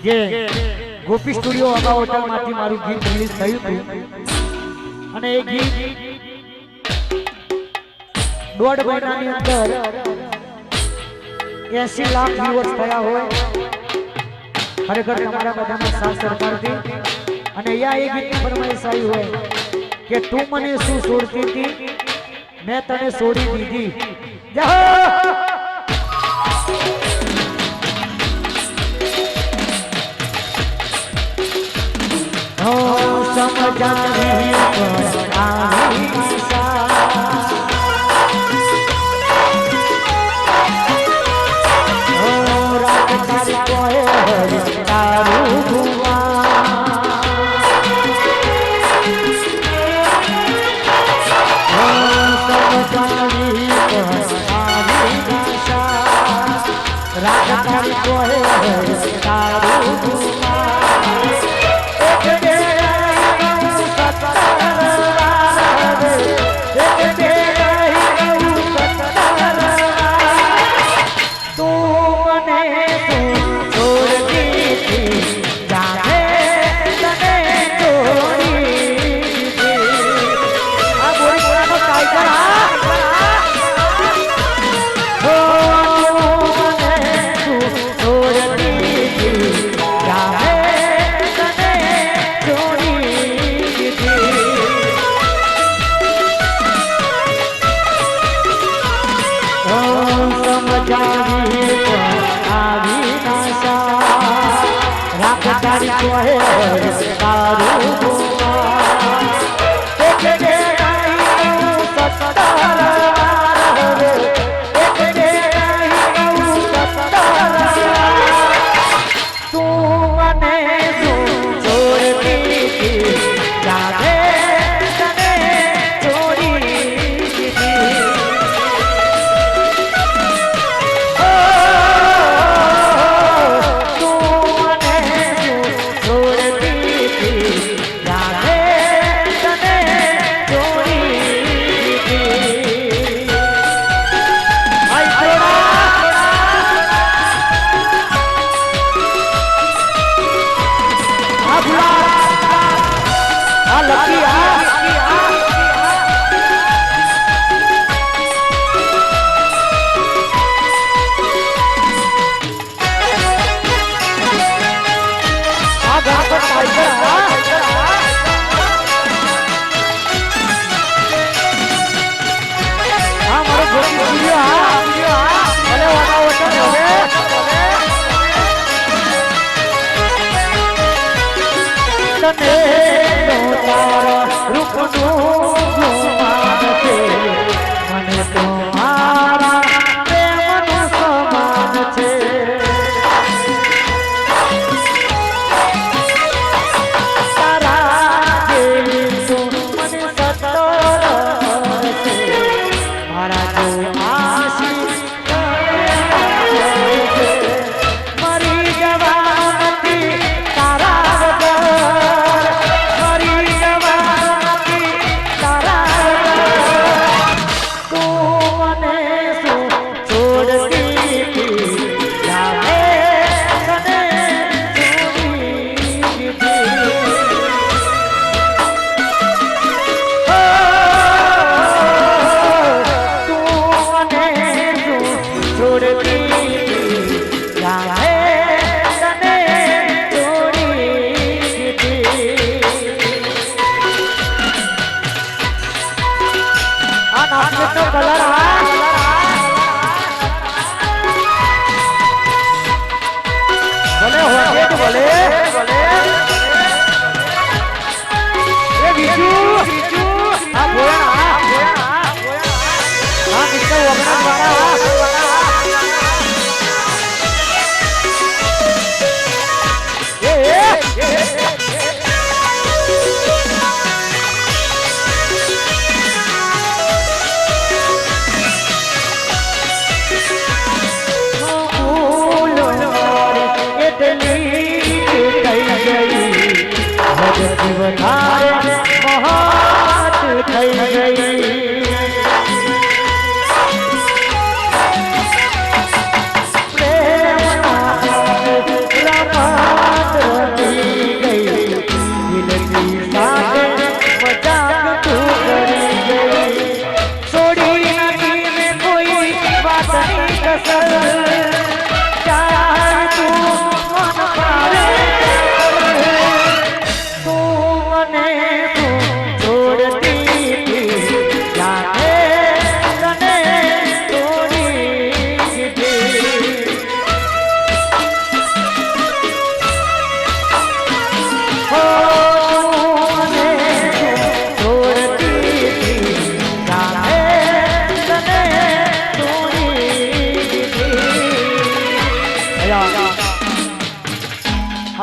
જે ગોપી સ્ટુડિયો અગા હોટલમાંથી મારું ગીત રિલીઝ થયું હતું અને એ ગીત 1.5 મહિનાની અંદર 80 લાખ વ્યુઅર્સ થયા હોય ખરેખર તમારા બધાના સાથ સરકારથી અને અહીંયા એ ગીતની ફરમાઈશ આવી હોય કે તું મને શું છોડતી હતી મેં તને છોડી દીધી જય हो समझाने पर आई हो रात तारी कोए तारू हुआ हो समझाने पर आई रात तारी कोए तारू हुआ तारी कोहे तारू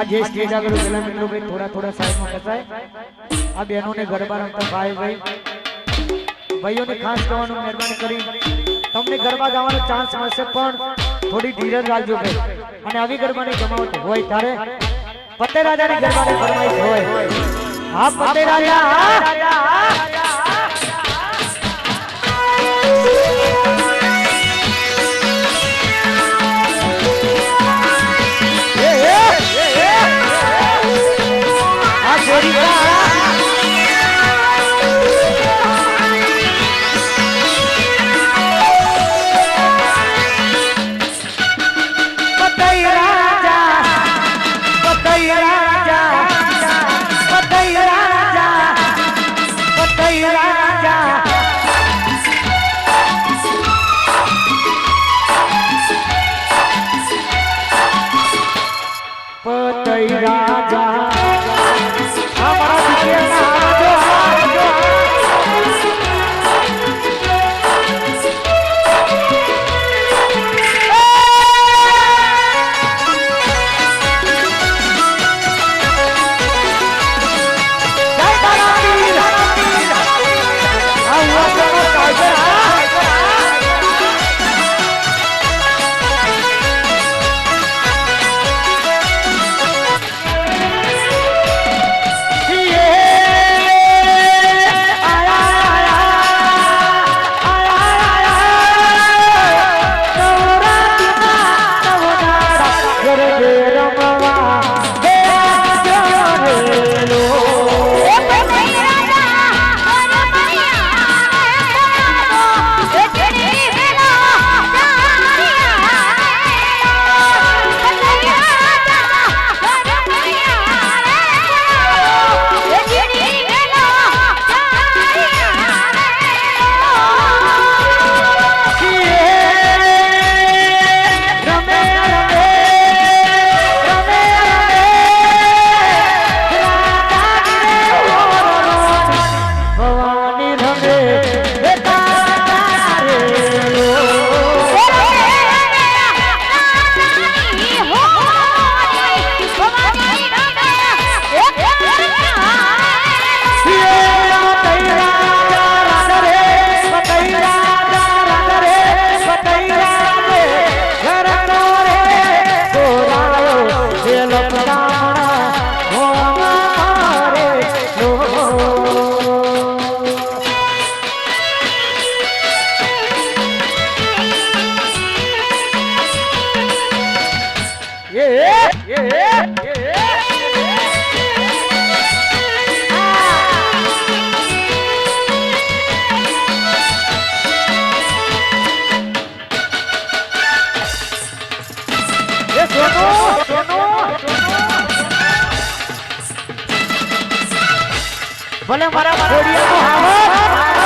આજે સ્ટેજ આગળ પેલા મિત્રો ભાઈ થોડા સાઈડમાં કસાય આ બહેનોને ગરબા રમતા ભાઈ ભાઈઓને ખાસ કહેવાનું મહેરબાની કરી તમને ગરબા ગાવાનો ચાન્સ મળશે પણ થોડી ધીરજ રાખજો ભાઈ અને આવી ગરબાની જમાવટ હોય ત્યારે પતે રાજાની ગરબાની ફરમાઈશ હોય હા પતે રાજા ભલે મારા ઘોડિયાનો આ મુકેશ ભાઈ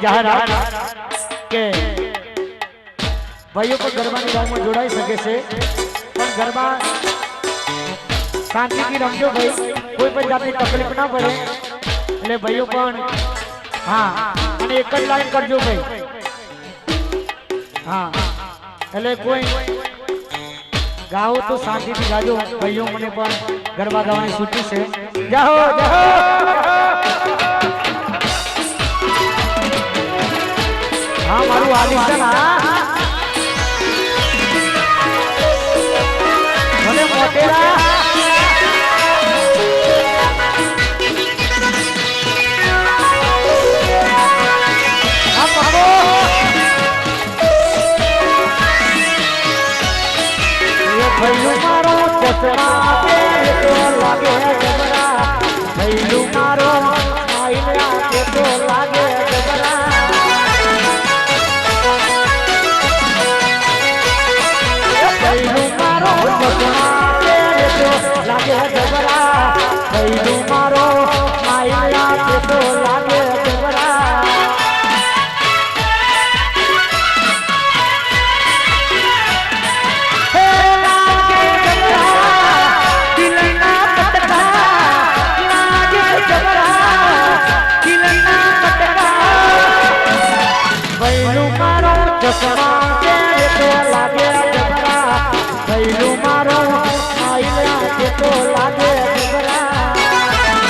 જાહેરાત કે ભાઈઓ પણ ગરબાની ગામમાં જોડાઈ શકે છે પણ ગરબા શાંતિથી રમજો ભાઈ, કોઈ પણ જાતની તકલીફ ના પડે એટલે ભાઈઓ પણ હા અને એક જ લાઈન કરજો ભાઈ હા એટલે કોઈ ગાઓ તો શાંતિથી ગાજો ભાઈઓ, મને પણ ગરબા ગાવાની સૂચિ છે જાઓ हाँ मारू आलिशान મને મોટેરા આ પાડો એ ભઈલું મારો ચશ્મા કે તો લાગે જબરા, ભઈલું મારો આઈલા કે તો લાગે જબરા, ભઈલું મારો ચશ્મા કે તો લાગે જબરા, ભઈલું મારો આઈલા કે તો લાગે જબરા, ચશ્મા કે તો લાગે જબરા, ભઈલું મારો આઈલા કે તો લાગે જબરા,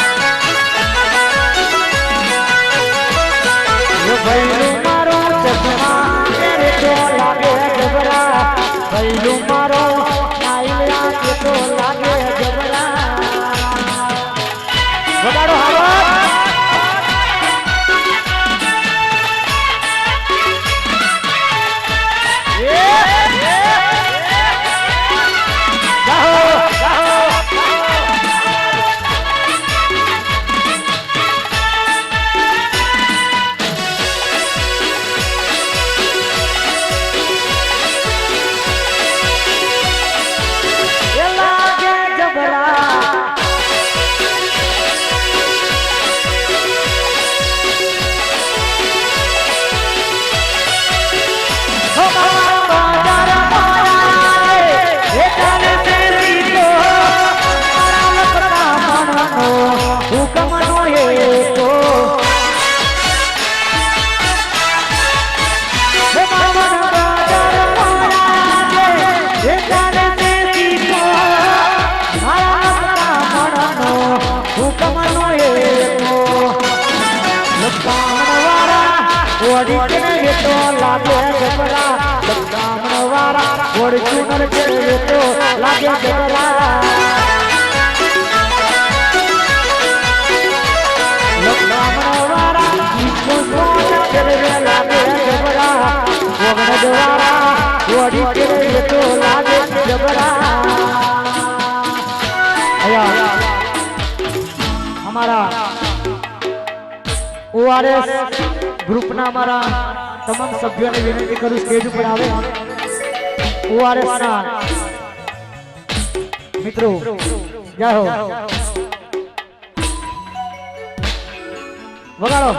ફોર્ચ્યુનર ફેરવે તો લાગે જબરા ફેરવે લાગે જબરા વગણ દ્વારા વડી ફેરવે તો લાગે જબરા हमारा ORS ग्रुप ना हमारा तमाम सभ्यों ने विनती करूं स्टेज पर आवे ORS ना मित्रों जय हो वगाड़ो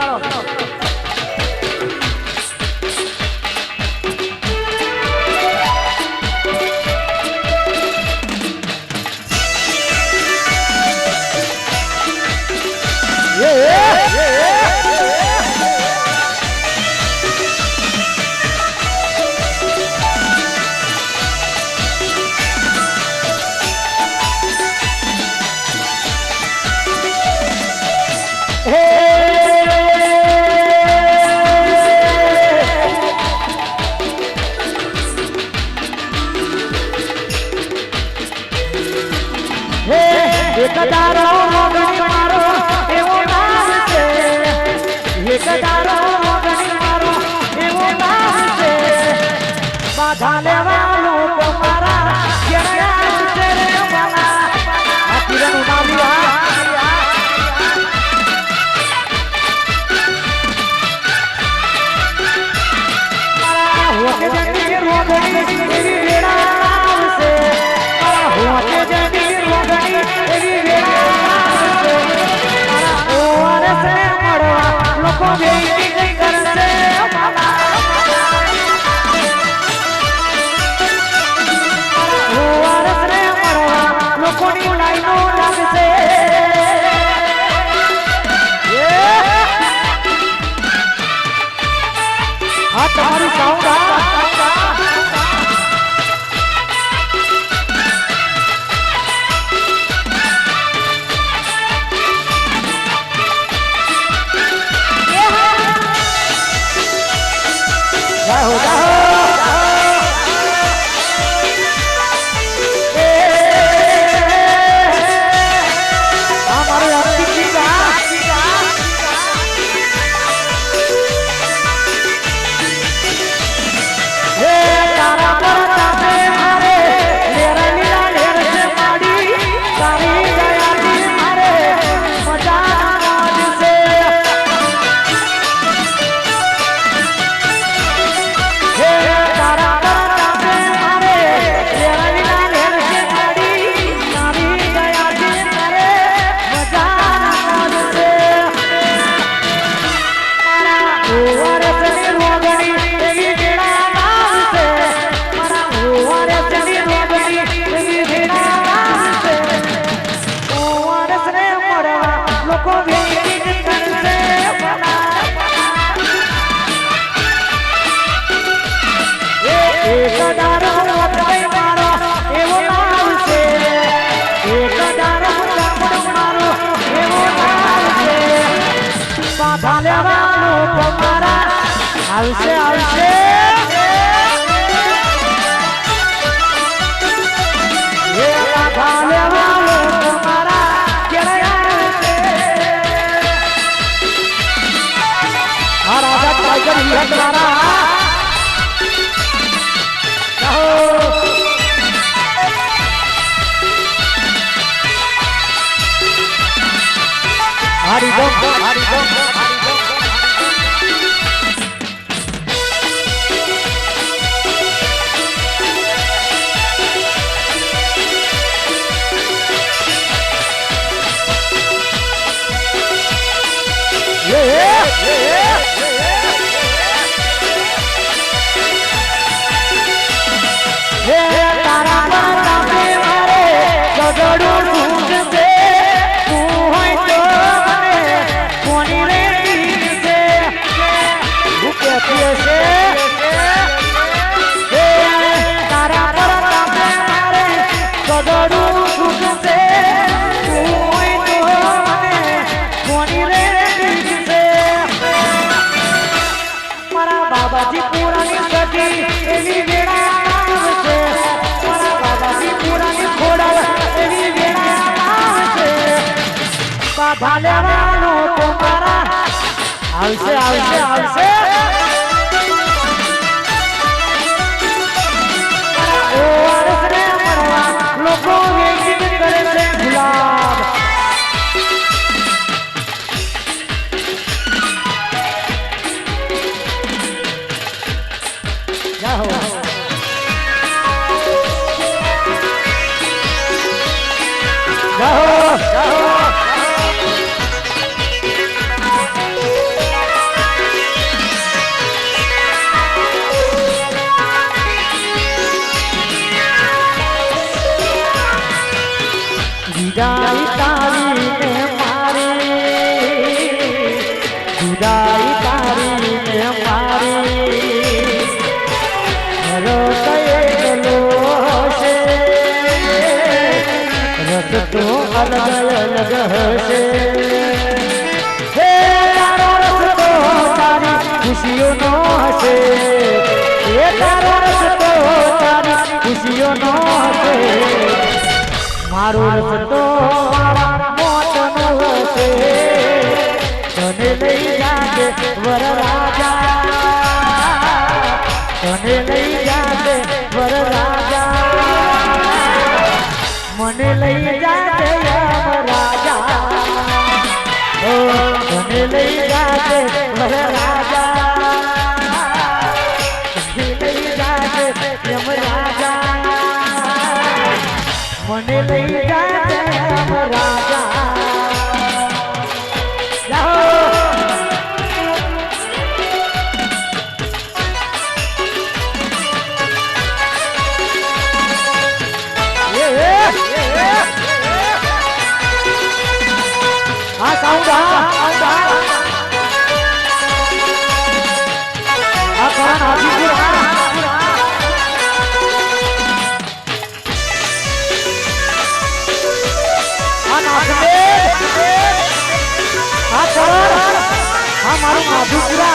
एकदारो मोगनी मारो एवो नाम से एकदारो मोगनी मारो एवो नाम से बाधा लेवालो तुम्हारा केड़ा तेरे वाला आतिरन मालिया होके जनी रोगनी तेरी वेड़ा नाम से होके जनी रोगनी तेरी वेड़ा ORS ने मरवा लोको बेइज्जती करसे ORS ने मरवा लोको नी लाइनो लागसे आ તમારું સાઉન્ડ આવશે આવશે એ બાધા લેવાલો તમારા કેળે આવશે આ રાજા ટાઈગર હિલક મારા કહો બાધા લેવાનો તમારા આવશે આવશે આવશે ઓ આરસને મળવા લોકો વેચી કરે છે ગુલાબ જાઓ જાઓ જાઓ जुदाई तारी ने मारी जुदाई तारी ने मारी रो से रत तो अलग अलग हसे हे तारो रस तो तारी खुशियों नो हसे हे तारो रस तो तारी खुशियों नो हसे मारो रस्तो मोत नो हसे तने लई जाते वर राजा तने लई जाते वर राजा मने लई जाते यम राजा ओ तने लई जाते वर राजा तने लई जाते यम राजा मने लई जाते हम राजा जाओ हाँ साउंड हमारा माधुपुरा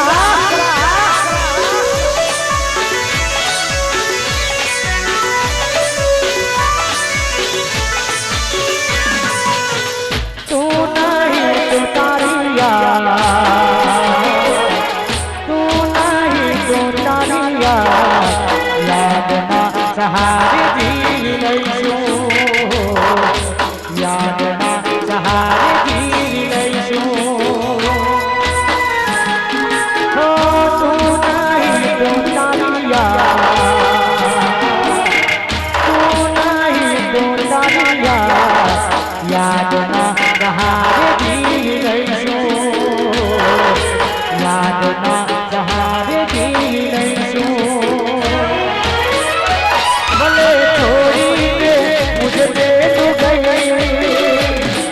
तू नहीं तो तारिया तू नहीं तो तारिया याद ना सहारे जी लईशो याद ना सहारे जी लईशो याद ना सहारे जी लईशो याद ना सहारे जी लईशो भले छोड़ी के मुझे दे तू गई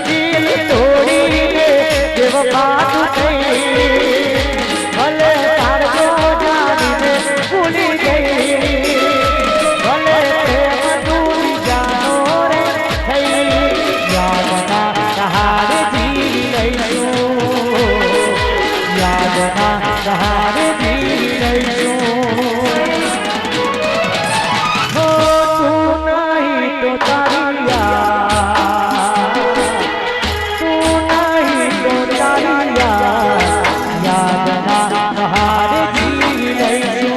दिल तोड़ी के बेवफा तू गई भले तार को जानी में भूल गई भले प्रेम दूर जानो रे याद ना सहारे जी लईशो याद ना सहारे जी लईशो हो तू नहीं तो तारिया तू नहीं तो तारिया याद ना सहारे जी लईशो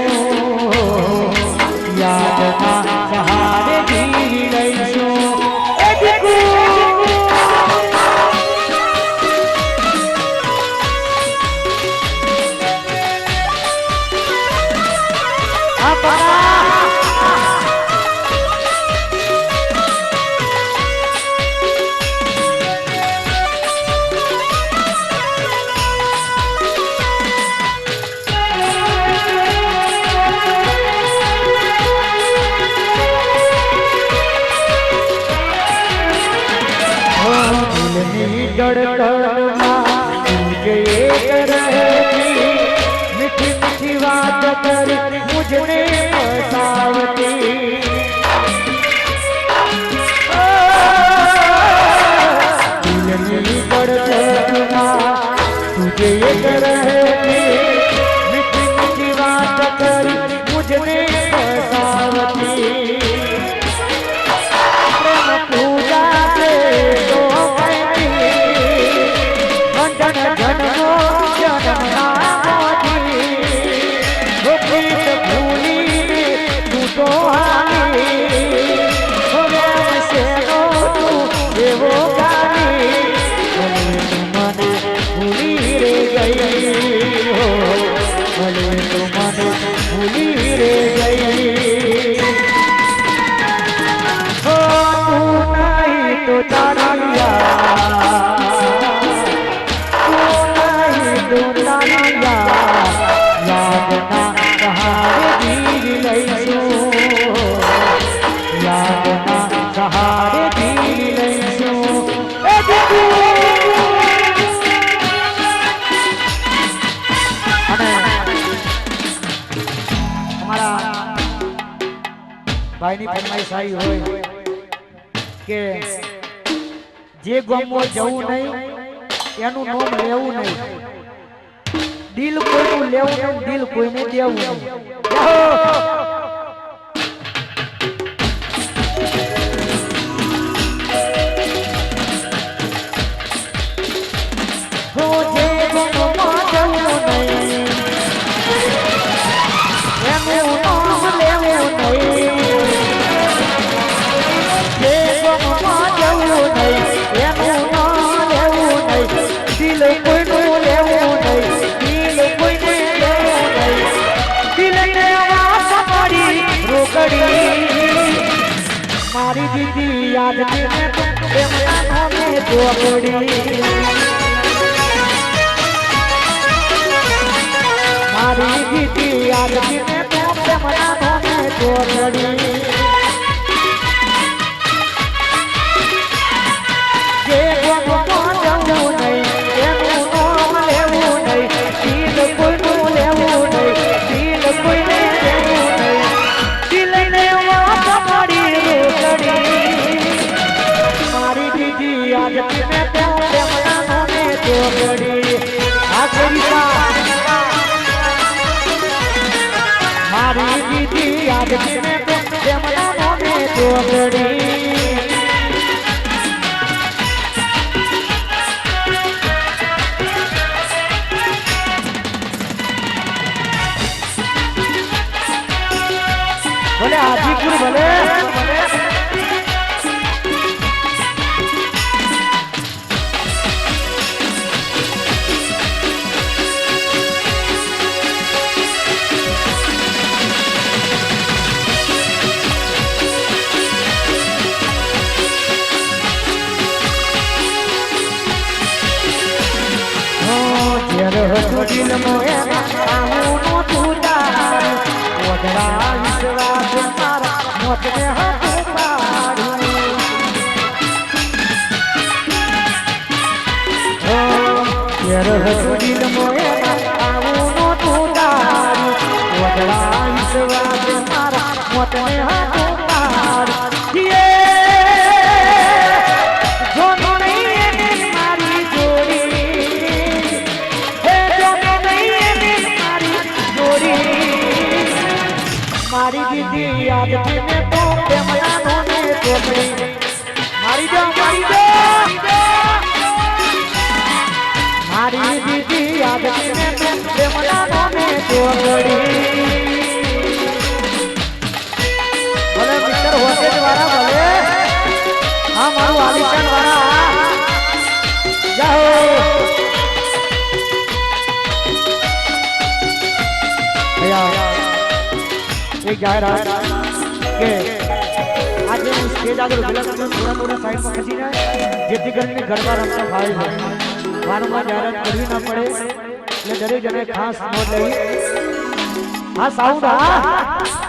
याद ना सहारे जी लईशो तुझे मीठी मीठी बात कर मुझने फसावती तुझे ये रहती मीठी मीठी बात कर मुझने फसावती प्रेम पूजा के तो ભાઈની ફરમાઈશ આવી હોય કે જે ગામમાં જવું નહીં એનું નામ લેવું નહીં, દિલ કોઈનું લેવું નહીં, દિલ કોઈને દેવું નહીં। मारी दीदी याद मारी दीदी याद मारी दीदी याद बोले हाजीपुर बोले दिल मोए आऊनो तुदार ओदरा विश्वास मारा मोत में हाथ पाड़ू ओ तेरे दिल मोए आऊनो तुदार ओदरा विश्वास मारा मोत में हाथ पाड़ू ये मारी दीदी याद में तो प्रेमदानो ने तोड़ी मारी दो मारी दीदी याद में तो प्रेमदानो ने तोड़ी बोले मिस्टर होते द्वारा बोले हाँ मारू आलिशान वाला जाओ भैया एक जाहिरात के आज स्टेज आगे थोड़ा साइड में खसी जाए જેથી કરીને ગરબા રમતા ભાઈ વારંવાર જાહેરાત કરવી ના પડે એટલે દરેક જણે ખાસ નોંધ લેવી। હા સાઉન્ડ હા